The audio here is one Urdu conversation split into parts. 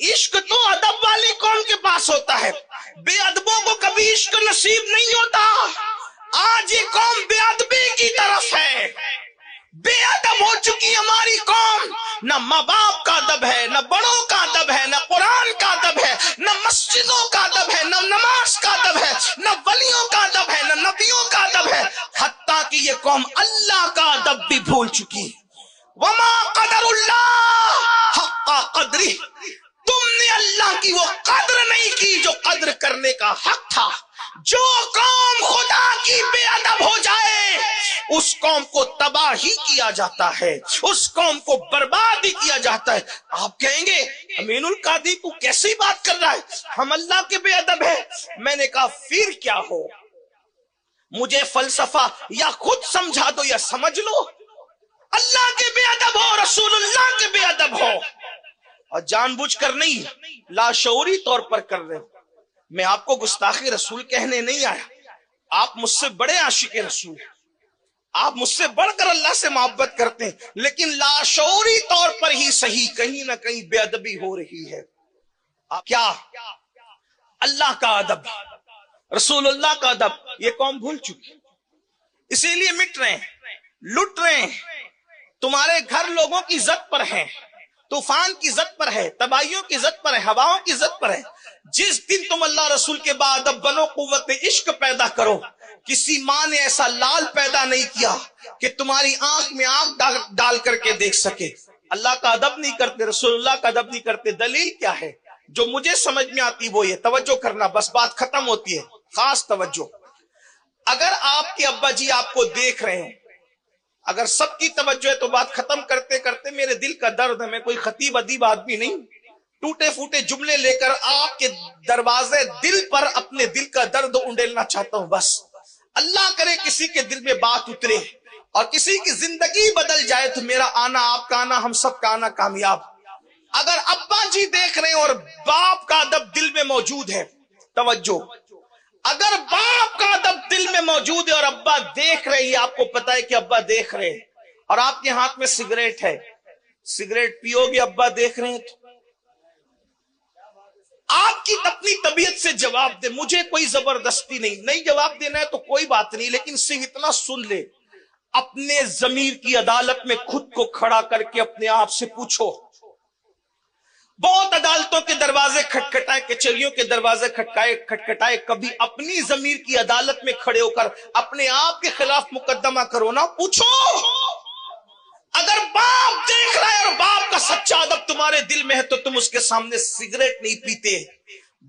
عشق تو ادب والی قوم کے پاس ہوتا ہے، بے ادبوں کو کبھی عشق نصیب نہیں ہوتا۔ آج یہ قوم بے ادبی کی طرف ہے، بے ادب ہو چکی ہماری قوم۔ نہ ماں باپ کا ادب ہے، نہ بڑوں کا ادب ہے، نہ قرآن کا ادب ہے، نہ مسجدوں کا ادب ہے، نہ نماز کا ادب ہے، نہ ولیوں کا ادب ہے، نہ نبیوں کا ادب ہے، حتیٰ کہ یہ قوم اللہ کا ادب بھی بھول چکی۔ وما قدر اللہ حق قدری، تم نے اللہ کی وہ قدر نہیں کی جو قدر کرنے کا حق تھا۔ جو قوم خدا کی بے ادب ہو جائے اس قوم کو تباہ ہی کیا جاتا ہے، اس قوم کو برباد ہی کیا جاتا ہے۔ آپ کہیں گے امین القادری تو کیسی بات کر رہا ہے، ہم اللہ کے بے ادب ہیں؟ میں نے کہا پھر کیا ہو، مجھے فلسفہ یا خود سمجھا دو یا سمجھ لو، اللہ کے بے ادب ہو، رسول اللہ کے بے ادب ہو، اور جان بوجھ کر نہیں، لاشعوری طور پر کر رہے ہو۔ میں آپ کو گستاخی رسول کہنے نہیں آیا، آپ مجھ سے بڑے عاشق رسول ہیں، آپ مجھ سے بڑھ کر اللہ سے محبت کرتے ہیں، لیکن لاشعوری طور پر ہی صحیح کہیں نہ کہیں بے ادبی ہو رہی ہے۔ کیا اللہ کا ادب، رسول اللہ کا ادب یہ قوم بھول چکی، اسی لیے مٹ رہے ہیں، لٹ رہے ہیں۔ تمہارے گھر لوگوں کی عزت پر ہے، طوفان کی عزت پر ہے، تباہیوں کی عزت پر ہے، ہواؤں کی عزت پر ہے۔ جس دن تم اللہ رسول کے بعد اب بنو قوت عشق پیدا کرو، کسی ماں نے ایسا لال پیدا نہیں کیا کہ تمہاری آنکھ میں آنکھ ڈال کر کے دیکھ سکے۔ اللہ کا ادب نہیں کرتے، رسول اللہ کا ادب نہیں کرتے۔ دلیل کیا ہے؟ جو مجھے سمجھ میں آتی وہ یہ، توجہ کرنا، بس بات ختم ہوتی ہے، خاص توجہ۔ اگر آپ کے ابا جی آپ کو دیکھ رہے ہیں، اگر سب کی توجہ ہے تو بات ختم کرتے کرتے میرے دل کا درد ہے، میں کوئی خطیب ادیب آدمی نہیں، ٹوٹے پھوٹے جملے لے کر آپ کے دروازے دل پر اپنے دل کا درد انڈیلنا چاہتا ہوں۔ بس اللہ کرے کسی کے دل میں بات اترے اور کسی کی زندگی بدل جائے تو میرا آنا، آپ کا آنا، ہم سب کا آنا کامیاب۔ اگر ابا جی دیکھ رہے ہیں اور باپ کا ادب دل میں موجود ہے، توجہ، اگر باپ کا ادب دل میں موجود ہے اور ابا دیکھ رہے ہیں، آپ کو پتا ہے کہ ابا دیکھ رہے ہیں، اور آپ کے ہاتھ میں سگریٹ ہے، سگریٹ پیو گے ابا دیکھ رہے ہیں تو آپ کی اپنی طبیعت سے جواب دے، مجھے کوئی زبردستی نہیں جواب دینا ہے تو کوئی بات نہیں، لیکن صرف اتنا سن لے، اپنے ضمیر کی عدالت میں خود کو کھڑا کر کے اپنے آپ سے پوچھو۔ بہت عدالتوں کے دروازے کھٹکھٹائے، کچہریوں کے دروازے کھٹکھٹائے، کبھی اپنی ضمیر کی عدالت میں کھڑے ہو کر اپنے آپ کے خلاف مقدمہ کرو نا، پوچھو۔ اگر باپ دیکھ رہا ہے اور باپ کا سچا ادب تمہارے دل میں ہے تو تم اس کے سامنے سگریٹ نہیں پیتے۔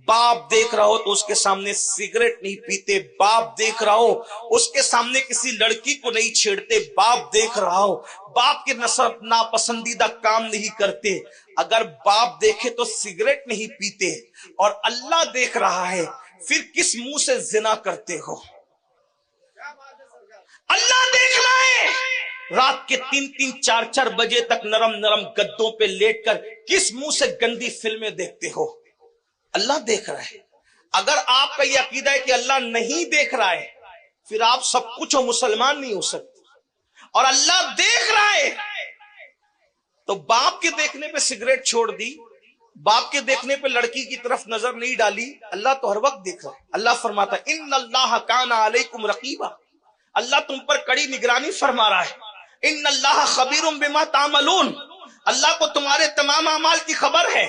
باپ دیکھ رہا ہو تو اس کے سامنے سگریٹ نہیں پیتے، باپ دیکھ رہا ہو اس کے سامنے کسی لڑکی کو نہیں چھیڑتے، باپ دیکھ رہا ہو باپ کے ناپسندیدہ کام نہیں کرتے۔ اگر باپ دیکھے تو سگریٹ نہیں پیتے اور اللہ دیکھ رہا ہے، پھر کس منہ سے زنا کرتے ہو؟ اللہ دیکھ رہا ہے، رات کے 3-3 4-4 بجے تک نرم نرم گدوں پہ لیٹ کر کس منہ سے گندی فلمیں دیکھتے ہو؟ اللہ دیکھ رہا ہے۔ اگر آپ کا یہ عقیدہ ہے کہ اللہ نہیں دیکھ رہا ہے، پھر آپ سب کچھ ہو، مسلمان نہیں ہو سکتے۔ اور اللہ دیکھ رہا ہے تو باپ کے دیکھنے پہ سگریٹ چھوڑ دی، باپ کے دیکھنے پہ لڑکی کی طرف نظر نہیں ڈالی، اللہ تو ہر وقت دیکھ رہا ہے۔ اللہ فرماتا ہے ان اللہ کان علیکم رقیبا، اللہ تم پر کڑی نگرانی فرما رہا ہے۔ ان اللہ خبیر بما تعملون، اللہ کو تمہارے تمام اعمال کی خبر ہے،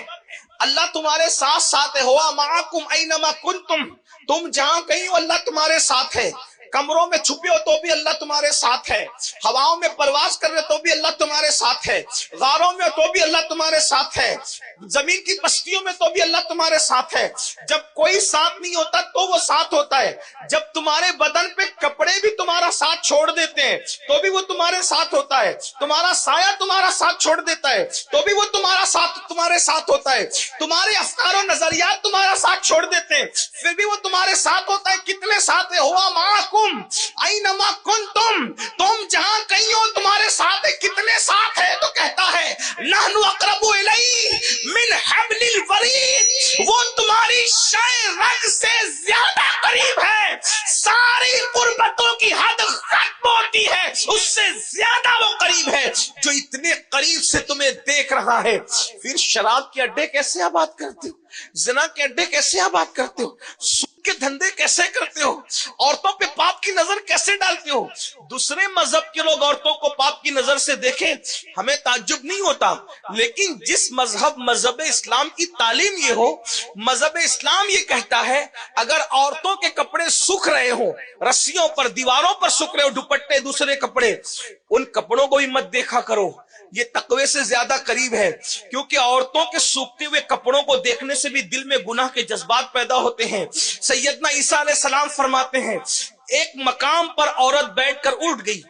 اللہ تمہارے ساتھ ساتھ ہے۔ ہوا معکم اینما کنتم، تم جہاں کہیں ہو اللہ تمہارے ساتھ ہے، کمروں میں چھپے ہو تو بھی اللہ تمہارے ساتھ ہے، ہواؤں میں پرواز کر رہے تو بھی اللہ تمہارے ساتھ ہے، غاروں میں تو بھی اللہ تمہارے ساتھ ہے، زمین کی بستیوں میں تو بھی اللہ تمہارے ساتھ ہے۔ جب کوئی ساتھ نہیں ہوتا تو وہ ساتھ ہوتا ہے، جب تمہارے بدن پہ کپڑے بھی تمہارا ساتھ چھوڑ دیتے ہیں تو بھی وہ تمہارے ساتھ ہوتا ہے، تمہارا سایہ تمہارا ساتھ چھوڑ دیتا ہے تو بھی وہ تمہارے ساتھ ہوتا ہے، تمہارے افکار و نظریات تمہارا ساتھ چھوڑ دیتے ہیں پھر بھی وہ تمہارے ساتھ ہوتا ہے۔ کتنے ساتھ ہے؟ ہوا معکم اینما کنتم، تم جہاں کہیں ہو تمہارے ساتھ ہے۔ کتنے ساتھ ہے؟ تو کہتا ہے نحن اقرب الیہ من حبل الورید، وہ تمہاری شہ رگ سے زیادہ قریب ہے، ساری قربتوں کی حد ختم ہوتی ہے اس سے زیادہ وہ قریب ہے، جو اتنے قریب سے تمہیں دیکھ رہا ہے پھر شراب کے اڈے کیسے آباد کرتے ہو, زنا کے اڈے کیسے آباد کرتے ہو, سود کے دھندے کیسے کرتے ہو, عورتوں پہ پاپ کی نظر کیسے ڈالتے ہو. دوسرے مذہب کے لوگ عورتوں کو پاپ کی نظر سے دیکھیں ہمیں تعجب نہیں ہوتا, لیکن جس مذہب اسلام کی تعلیم یہ ہو, مذہب اسلام یہ کہتا ہے اگر عورتوں کے کپڑے سوکھ رہے ہوں, رسیوں پر دیواروں پر سوکھ رہے ہو دوپٹے دوسرے کپڑے, ان کپڑوں کو بھی مت دیکھا کرو. یہ تقوی سے زیادہ قریب ہے, کیونکہ عورتوں کے سوکھتے ہوئے کپڑوں کو دیکھنے سے بھی دل میں گناہ کے جذبات پیدا ہوتے ہیں. سیدنا عیسیٰ علیہ السلام فرماتے ہیں ایک مقام پر عورت بیٹھ کر اٹھ گئی.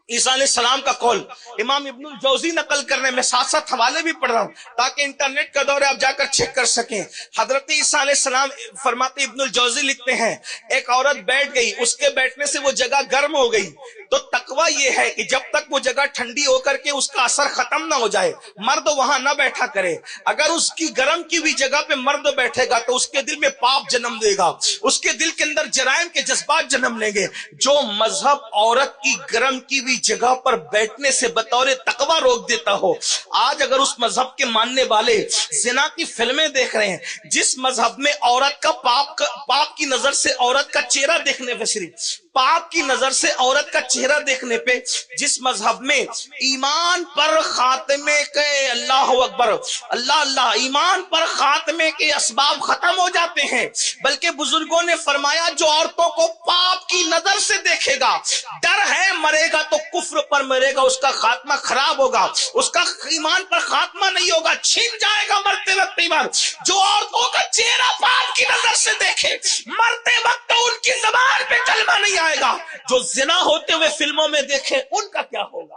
عیسیٰ علیہ السلام کا قول امام ابن الجوزی نقل کر رہے ہیں, میں ساتھ ساتھ حوالے بھی پڑھ رہا ہوں تاکہ انٹرنیٹ کا دور ہے آپ جا کر چیک کر سکیں. حضرت عیسیٰ علیہ السلام فرماتے, ابن الجوزی لکھتے ہیں ایک عورت بیٹھ گئی, اس کے بیٹھنے سے وہ جگہ گرم ہو گئی. تو تقویٰ یہ ہے کہ جب تک وہ جگہ ٹھنڈی ہو کر کے اس کا اثر ختم نہ ہو جائے مرد وہاں نہ بیٹھا کرے. اگر اس کی گرم کی ہوئی جگہ پہ مرد بیٹھے گا تو اس کے دل میں پاپ جنم دے گا, اس کے دل کے اندر جرائم کے جذبات جنم لیں گے. جو مذہب عورت کی گرم کی ہوئی جگہ پر بیٹھنے سے بطور تقویٰ روک دیتا ہو, آج اگر اس مذہب کے ماننے والے زنا کی فلمیں دیکھ رہے ہیں, جس مذہب میں عورت کا پاپ کی نظر سے عورت کا چہرہ دیکھنے پہ, صرف پاپ کی نظر سے عورت کا چہرہ دیکھنے پہ, جس مذہب میں ایمان پر خاتمے کے, اللہ اکبر اللہ اللہ, ایمان پر خاتمے کے اسباب ختم ہو جاتے ہیں, بلکہ بزرگوں نے فرمایا جو عورتوں کو پاپ کی نظر سے دیکھے گا, ڈر ہے مرے گا تو کفر پر مرے گا, اس کا خاتمہ خراب ہوگا, اس کا ایمان پر خاتمہ نہیں ہوگا, چھن جائے گا مرتے وقت ایمان. جو عورتوں کا چہرہ پاپ کی نظر سے دیکھے مرتے وقت تو ان کی زبان پہ کلمہ نہیں آئے گا. جو زنا ہوتے ہوئے فلموں میں دیکھیں ان کا کیا ہوگا,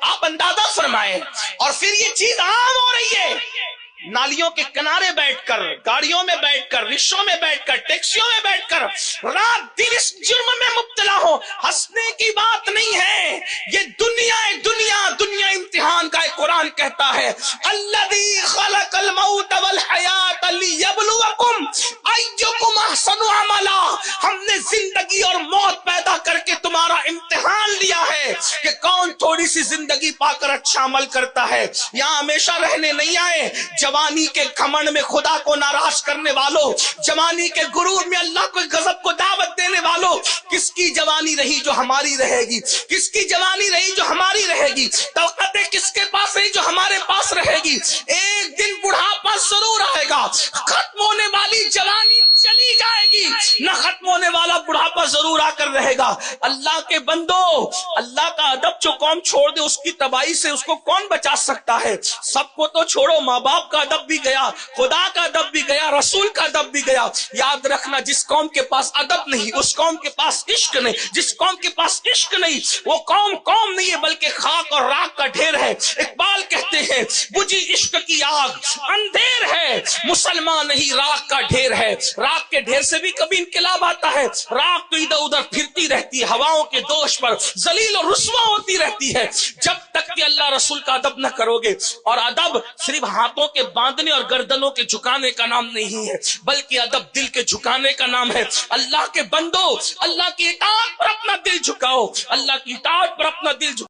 آپ اندازہ فرمائیں. اور پھر یہ چیز عام ہو رہی ہے, نالیوں کے کنارے بیٹھ کر, گاڑیوں میں بیٹھ کر, رکشوں میں بیٹھ کر, ٹیکسیوں میں بیٹھ کر رات دن اس جرم میں مبتلا ہو. ہنسنے کی بات نہیں ہے, یہ دنیا دنیا امتحان کا ہے. قرآن کہتا ہے الذی خلق الموت والحیات لیبلوکم ایکم احسن عملا, ہم نے زندگی اور موت پیدا کر کے تمہارا امتحان لیا ہے کہ کون تھوڑی سی زندگی پا کر اچھا عمل کرتا ہے. یہاں ہمیشہ رہنے نہیں آئے. جوانی کے گھمنڈ میں خدا کو ناراض کرنے والوں, جوانی کے غرور میں اللہ کو غضب کو دعوت دینے والوں, کس کی جوانی رہی جو ہماری رہے گی, کس کی جوانی رہی جو ہماری رہے گی, طاقتیں کس کے پاس رہی جو ہمارے پاس رہے گی. ایک دن بڑھاپا ضرور آئے گا, ختم ہونے والی جوانی چلی جائے گی, نہ ختم ہونے والا بڑھاپا ضرور آ کر رہے گا. اللہ کے بندو, اللہ کا ادب جو قوم چھوڑ دے اس کی تباہی سے اس کو کون بچا سکتا ہے. سب کو تو چھوڑو, ماں باپ کا ادب بھی گیا, خدا کا ادب بھی گیا, رسول کا ادب بھی گیا. یاد رکھنا جس قوم کے پاس ادب نہیں اس قوم کے پاس عشق نہیں, جس قوم کے پاس عشق نہیں وہ قوم نہیں ہے بلکہ خاک اور راکھ کا ڈھیر ہے. اقبال کہتے ہیں بجھی عشق کی آگ اندھیر ہے, مسلمان نہیں راکھ کا ڈھیر ہے. راکھ کے ڈھیر سے بھی کبھی انقلاب آتا ہے, راکھ تو ادھر ادھر پھرتی رہتی ہے, ہواؤں کے دوش پر ذلیل اور رسوا ہوتی رہتی ہے. جب تک کہ اللہ رسول کا ادب نہ کرو گے, اور ادب صرف ہاتھوں کے باندھنے اور گردنوں کے جھکانے کا نام نہیں ہے بلکہ ادب دل کے جھکانے کا نام ہے. اللہ کے بندو, اللہ کی اطاعت پر اپنا دل جھکاؤ, اللہ کی اطاعت پر اپنا دل جھکاؤ.